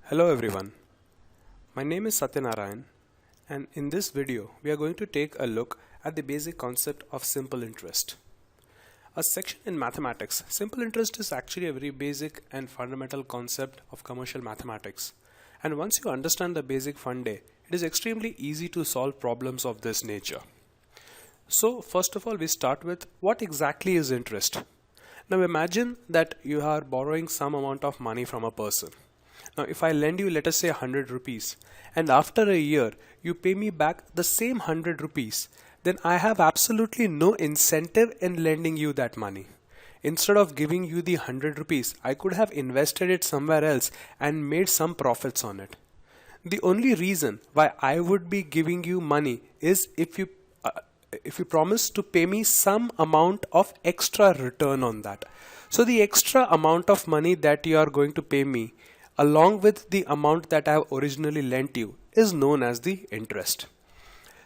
Hello everyone, my name is Satyanarayan, and in this video we are going to take a look at the basic concept of simple interest. A section in mathematics, simple interest is actually a very basic and fundamental concept of commercial mathematics, and once you understand the basic fundae, it is extremely easy to solve problems of this nature. So first of all, we start with what exactly is interest. Now imagine that you are borrowing some amount of money from a person. Now if I lend you, let us say 100 rupees, and after a year you pay me back the same 100 rupees, then I have absolutely no incentive in lending you that money. Instead of giving you the 100 rupees, I could have invested it somewhere else and made some profits on it. The only reason why I would be giving you money is if you promise to pay me some amount of extra return on that. So the extra amount of money that you are going to pay me along with the amount that I have originally lent you is known as the interest.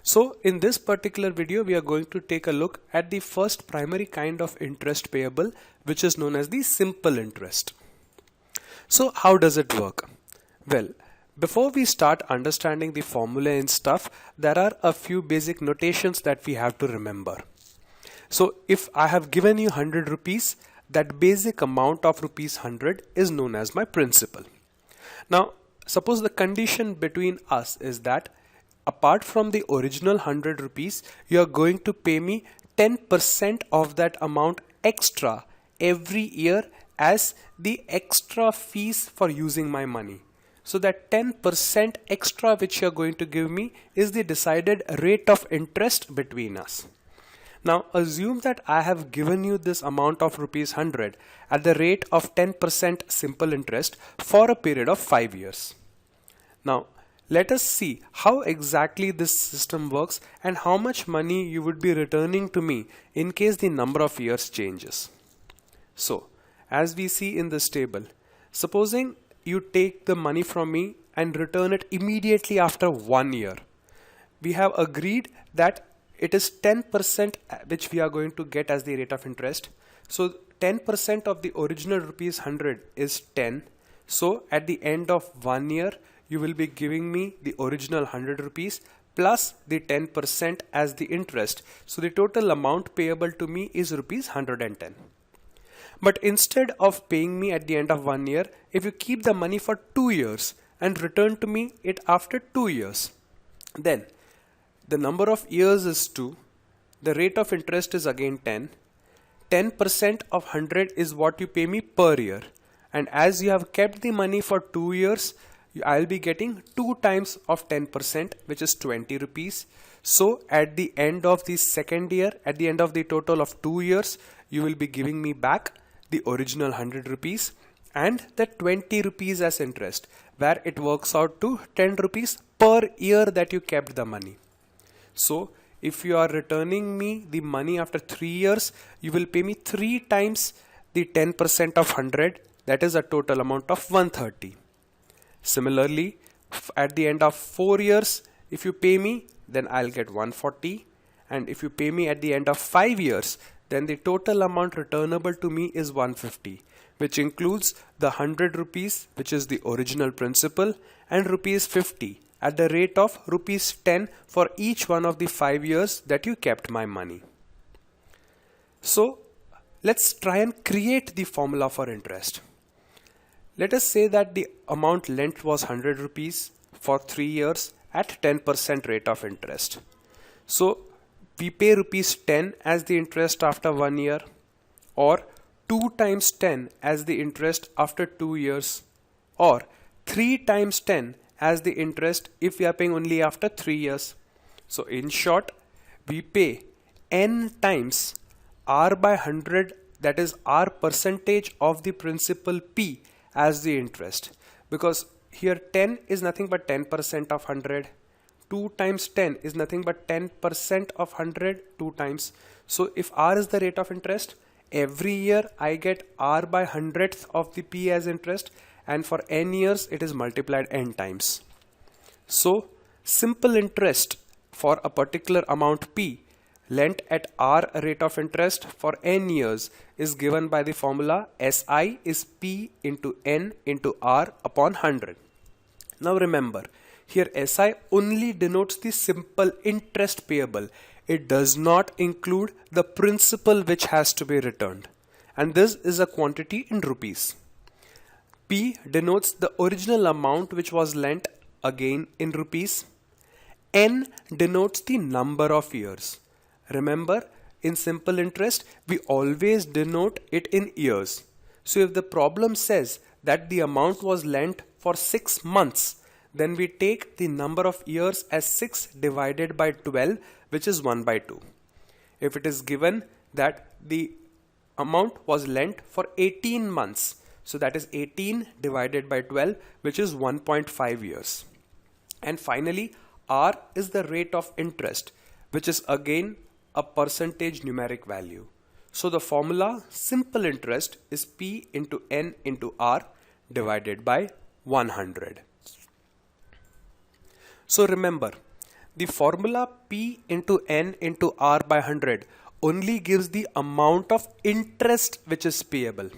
So in this particular video we are going to take a look at the first primary kind of interest payable, which is known as the simple interest. So how does it work? Well, before we start understanding the formula and stuff, there are a few basic notations that we have to remember. So if I have given you 100 rupees, that basic amount of rupees 100 is known as my principal. Now suppose the condition between us is that apart from the original 100 rupees, you are going to pay me 10% of that amount extra every year as the extra fees for using my money. So that 10% extra which you are going to give me is the decided rate of interest between us. Now assume that I have given you this amount of rupees 100 at the rate of 10% simple interest for a period of 5 years. Now let us see how exactly this system works and how much money you would be returning to me in case the number of years changes. So as we see in this table, supposing you take the money from me and return it immediately after 1 year. We have agreed that it is 10% which we are going to get as the rate of interest. So 10% of the original rupees 100 is 10. So at the end of 1 year, you will be giving me the original 100 rupees plus the 10% as the interest. So the total amount payable to me is rupees 110. But instead of paying me at the end of 1 year, if you keep the money for 2 years and return to me it after 2 years, then the number of years is 2, the rate of interest is again 10, 10% of 100 is what you pay me per year, and as you have kept the money for 2 years, I'll be getting 2 times of 10%, which is 20 rupees. So at the end of the second year, at the end of the total of 2 years, you will be giving me back the original 100 rupees and the 20 rupees as interest, where it works out to 10 rupees per year that you kept the money. So if you are returning me the money after 3 years, you will pay me 3 times the 10% of 100, that is a total amount of 130. Similarly, at the end of 4 years, if you pay me, then I'll get 140, and if you pay me at the end of 5 years, then the total amount returnable to me is 150, which includes the 100 rupees, which is the original principal, and rupees 50 at the rate of rupees 10 for each one of the 5 years that you kept my money. So let's try and create the formula for interest. Let us say that the amount lent was 100 rupees for 3 years at 10% rate of interest. So we pay rupees 10 as the interest after 1 year, or 2 times 10 as the interest after 2 years, or 3 times 10 as the interest if we are paying only after 3 years. So in short, we pay n times r by 100, that is r percentage of the principal p as the interest, because here 10 is nothing but 10% of 100. 2 times 10 is nothing but 10% of 100 2 times. So if r is the rate of interest, every year I get r by 100th of the p as interest, and for n years it is multiplied n times. So simple interest for a particular amount p lent at r rate of interest for n years is given by the formula SI is P into N into R upon 100. Now remember, here SI only denotes the simple interest payable. It does not include the principal which has to be returned. And this is a quantity in rupees. P denotes the original amount which was lent, again in rupees. N denotes the number of years. Remember, in simple interest, we always denote it in years. So if the problem says that the amount was lent for 6 months, then we take the number of years as 6 divided by 12, which is 1 by 2. If it is given that the amount was lent for 18 months, so that is 18 divided by 12, which is 1.5 years. And finally, R is the rate of interest, which is again a percentage numeric value. So the formula simple interest is P into N into R divided by 100. So remember, the formula P into N into R by 100 only gives the amount of interest which is payable.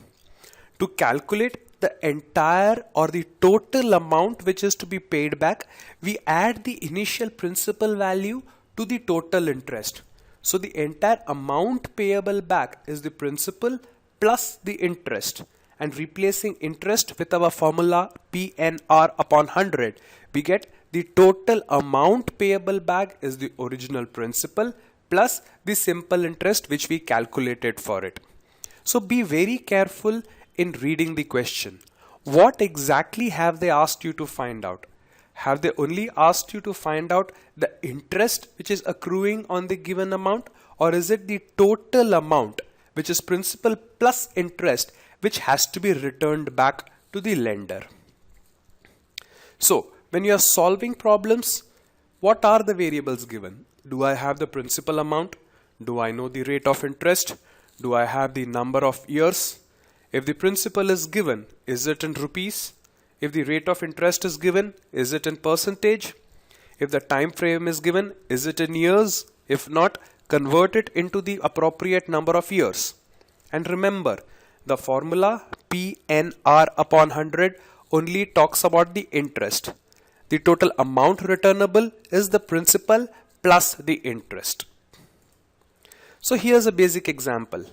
To calculate the entire or the total amount which is to be paid back, we add the initial principal value to the total interest. So the entire amount payable back is the principal plus the interest. And replacing interest with our formula PNR upon 100, we get the total amount payable back is the original principal plus the simple interest which we calculated for it. So be very careful in reading the question. What exactly have they asked you to find out? Have they only asked you to find out the interest which is accruing on the given amount, or is it the total amount which is principal plus interest which has to be returned back to the lender? So when you are solving problems, what are the variables given? Do I have the principal amount? Do I know the rate of interest? Do I have the number of years? If the principal is given, is it in rupees? If the rate of interest is given, is it in percentage? If the time frame is given, is it in years? If not, convert it into the appropriate number of years. And remember, the formula PNR upon 100 only talks about the interest. The total amount returnable is the principal plus the interest. So here's a basic example.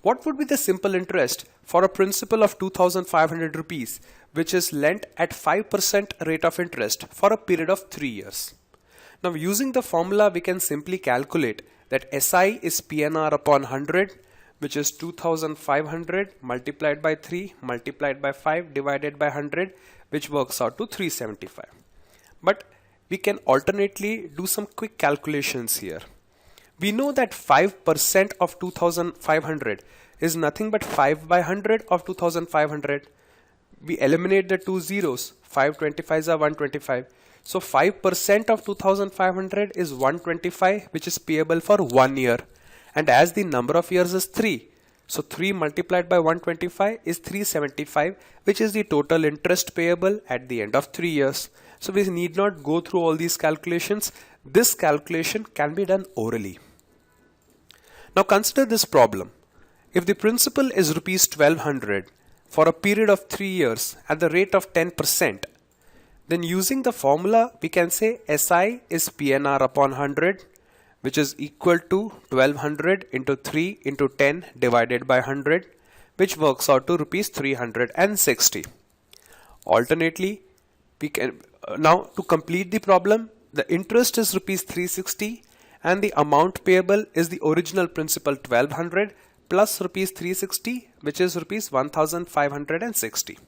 What would be the simple interest for a principal of 2,500 rupees which is lent at 5% rate of interest for a period of 3 years? Now using the formula we can simply calculate that SI is PNR upon 100, which is 2,500 multiplied by 3 multiplied by 5 divided by 100, which works out to 375. But we can alternately do some quick calculations here. We know that 5% of 2,500 is nothing but 5 by 100 of 2,500. We eliminate the 2 zeros. 525s are 125. So 5% of 2,500 is 125, which is payable for 1 year. And as the number of years is 3, so 3 multiplied by 125 is 375, which is the total interest payable at the end of 3 years. So we need not go through all these calculations. This calculation can be done orally. Now consider this problem. If the principal is rupees 1200 for a period of 3 years at the rate of 10%, then using the formula we can say SI is PNR upon 100, which is equal to 1200 into 3 into 10 divided by 100, which works out to rupees 360. Alternately, we can now to complete the problem, the interest is rupees 360 and the amount payable is the original principal 1200 plus rupees 360, which is rupees 1560.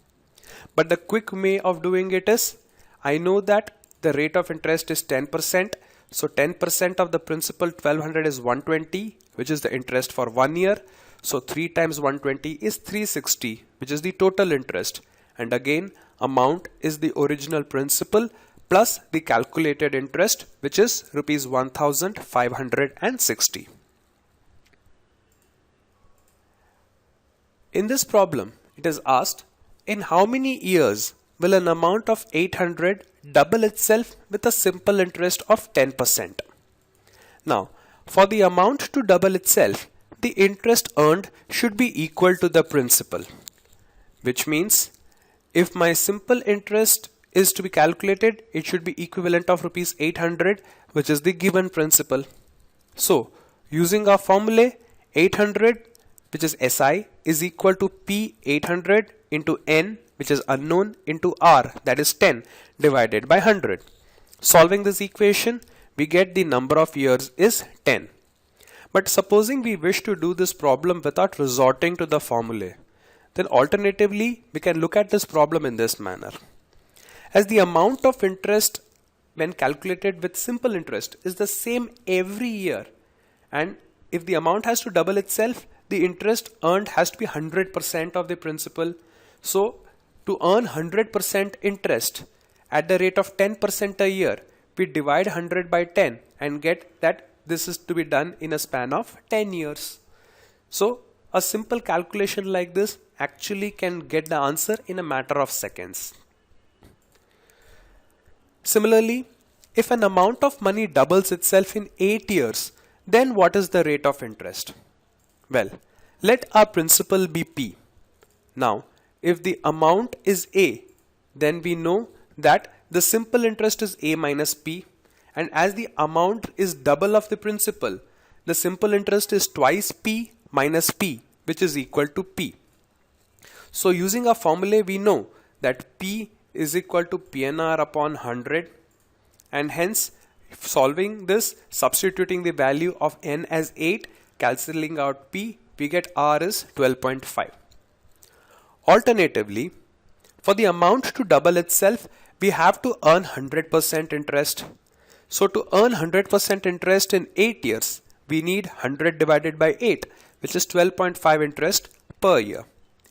But the quick way of doing it is, I know that the rate of interest is 10%. So 10% of the principal 1200 is 120, which is the interest for 1 year. So 3 times 120 is 360, which is the total interest. And again, amount is the original principal plus the calculated interest, which is rupees 1560. In this problem, it is asked, in how many years will an amount of 800 double itself with a simple interest of 10%? Now, for the amount to double itself, the interest earned should be equal to the principal, which means if my simple interest is to be calculated, it should be equivalent of rupees 800, which is the given principal. So using our formula, 800, which is SI, is equal to P 800 into N, which is unknown, into R, that is 10, divided by 100. Solving this equation, we get the number of years is 10. But supposing we wish to do this problem without resorting to the formula, then alternatively we can look at this problem in this manner. As the amount of interest when calculated with simple interest is the same every year, and if the amount has to double itself, the interest earned has to be 100% of the principal. So to earn 100% interest at the rate of 10% a year, we divide 100 by 10 and get that this is to be done in a span of 10 years. So a simple calculation like this actually can get the answer in a matter of seconds. Similarly, if an amount of money doubles itself in 8 years, then what is the rate of interest? Well, let our principal be P. Now, if the amount is A, then we know that the simple interest is A minus P, and as the amount is double of the principal, the simple interest is twice P minus P, which is equal to P. So using our formula, we know that P is equal to PNR upon 100, and hence solving this, substituting the value of N as 8, cancelling out P, we get R is 12.5. Alternatively, for the amount to double itself, we have to earn 100% interest. So to earn 100% interest in 8 years, we need 100 divided by 8, which is 12.5 interest per year.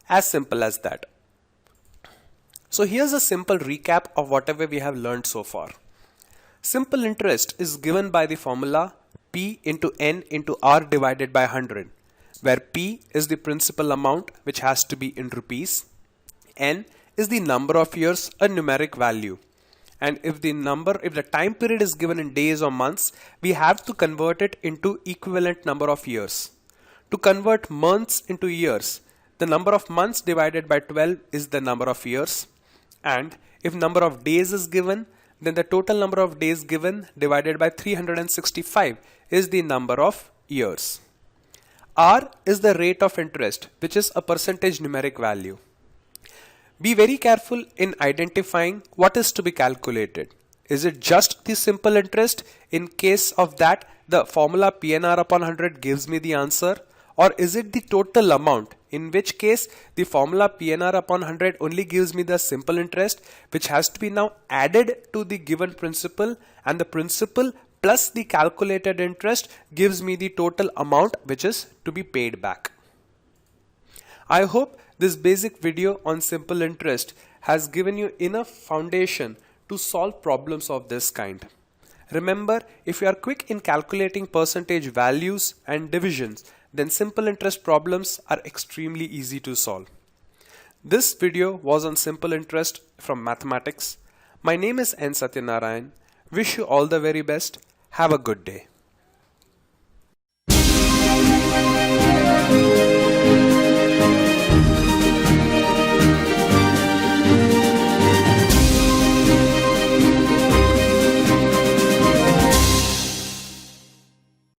As simple as that. So here's a simple recap of whatever we have learned so far. Simple interest is given by the formula P into N into R divided by 100, where P is the principal amount, which has to be in rupees. N is the number of years, a numeric value. And if the time period is given in days or months, we have to convert it into equivalent number of years. To convert months into years, the number of months divided by 12 is the number of years. And if number of days is given, then the total number of days given divided by 365 is the number of years. R is the rate of interest, which is a percentage numeric value. Be very careful in identifying what is to be calculated. Is it just the simple interest? In case of that, the formula PNR upon 100 gives me the answer. Or is it the total amount? In which case the formula PNR upon 100 only gives me the simple interest, which has to be now added to the given principal, and the principal plus the calculated interest gives me the total amount which is to be paid back. I hope this basic video on simple interest has given you enough foundation to solve problems of this kind. Remember, if you are quick in calculating percentage values and divisions, then simple interest problems are extremely easy to solve. This video was on simple interest from mathematics. My name is N. Satyanarayan. Wish you all the very best. Have a good day.